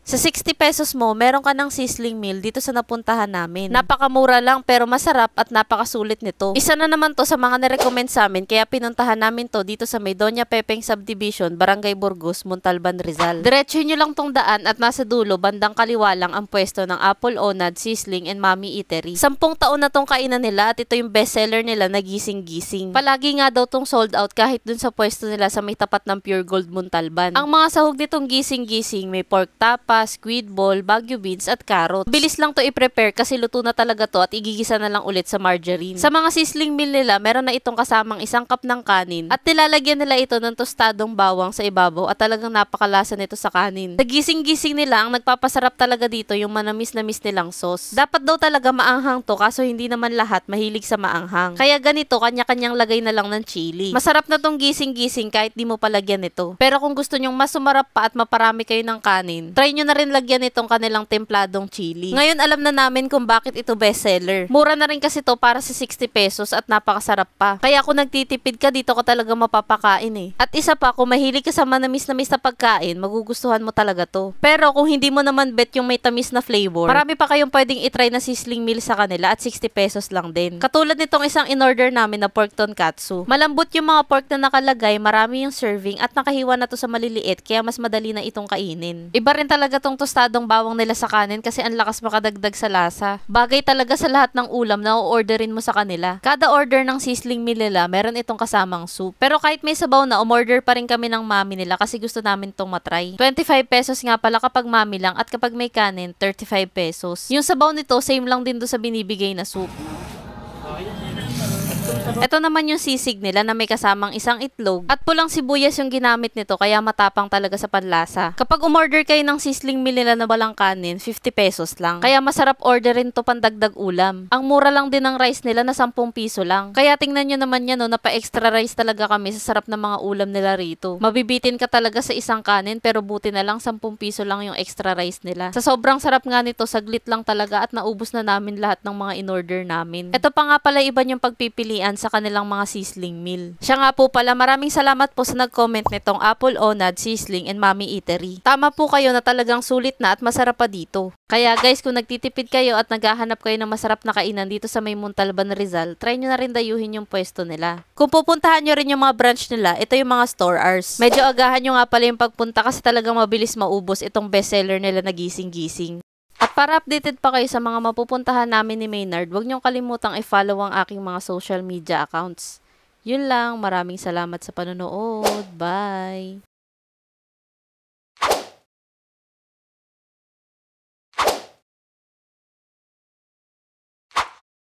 Sa 60 pesos mo, meron ka ng sizzling meal dito sa napuntahan namin. Napakamura lang pero masarap at napakasulit nito. Isa na naman to sa mga nirecommend sa amin kaya pinuntahan namin to dito sa may Doña Pepeng Subdivision, Barangay Burgos, Montalban, Rizal. Diretso nyo lang tong daan at nasa dulo, bandang kaliwa lang ang pwesto ng Apple Onad, Sizzling and Mami Eatery. 10 taon na tong kainan nila at ito yung bestseller nila na gising-gising. Palagi nga daw tong sold out kahit dun sa pwesto nila sa may tapat ng Pure Gold Montalban. Ang mga sahog nitong gising-gising may pork tapa, squid ball, Baguio beans at carrot. Bilis lang to i-prepare kasi luto na talaga to at igigisa na lang ulit sa margarine. Sa mga sizzling meal nila, meron na itong kasamang 1 cup ng kanin at nilalagyan nila ito ng tostadong bawang sa ibabaw at talagang napakalasa nito sa kanin. Sa gising-gising nila, ang nagpapasarap talaga dito yung manamis-namis nilang sauce. Dapat daw talaga maanghang to kaso hindi naman lahat mahilig sa maanghang. Kaya ganito, kanya-kanyang lagay na lang ng chili. Masarap na tong gising-gising kahit di mo palagyan ito. Pero kung gusto nyong mas sumarap pa at maparami kayo ng kanin, try nyo na rin lagyan itong kanilang templadong chili. Ngayon alam na namin kung bakit ito bestseller. Mura na rin kasi to para sa 60 pesos at napakasarap pa. Kaya kung nagtitipid ka dito ka talaga mapapakain eh. At isa pa, kung mahilig ka sa manamis-namis na pagkain, magugustuhan mo talaga to. Pero kung hindi mo naman bet yung may tamis na flavor, marami pa kayong pwedeng itry na sizzling meal sa kanila at 60 pesos lang din. Katulad nitong isang in-order namin na pork tonkatsu. Malambot yung mga pork na nakalagay, marami yung serving at nakahiwa na to sa maliliit kaya mas madali na itong kainin. Iba rin talaga tong tostadong bawang nila sa kanin kasi ang lakas makadagdag sa lasa. Bagay talaga sa lahat ng ulam na o-orderin mo sa kanila. Kada order ng sizzling meal nila, meron itong kasamang soup. Pero kahit may sabaw na, umorder pa rin kami ng mami nila kasi gusto namin tong matry. 25 pesos nga pala kapag mami lang at kapag may kanin, 35 pesos. Yung sabaw nito, same lang din do sa binibigay na soup. Ito naman yung sisig nila na may kasamang 1 itlog at pulang sibuyas yung ginamit nito kaya matapang talaga sa panlasa. Kapag umorder kayo ng sizzling meal nila na walang kanin, 50 pesos lang. Kaya masarap orderin to pandagdag ulam. Ang mura lang din ng rice nila na 10 piso lang. Kaya tingnan nyo naman yan no, na pa-extra rice talaga kami sa sarap ng mga ulam nila rito. Mabibitin ka talaga sa isang kanin pero buti na lang 10 piso lang yung extra rice nila. Sa sobrang sarap nga nito, saglit lang talaga at naubos na namin lahat ng mga in-order namin. Ito pa nga pala iba yung pagpipilian sa kanilang mga sizzling meal. Siya nga po pala, maraming salamat po sa nag-comment nitong Apple Onad, Sizzling and Mami Eatery. Tama po kayo na talagang sulit na at masarap pa dito. Kaya guys, kung nagtitipid kayo at naghahanap kayo ng masarap na kainan dito sa may Montalban, Rizal, try nyo na rin dayuhin yung pwesto nila. Kung pupuntahan nyo rin yung mga branch nila, ito yung mga store hours. Medyo agahan nyo nga pala yung pagpunta kasi talagang mabilis maubos itong bestseller nila na gising-gising. At para updated pa kayo sa mga mapupuntahan namin ni Maynard, huwag niyong kalimutang i-follow ang aking mga social media accounts. Yun lang, maraming salamat sa panonood. Bye!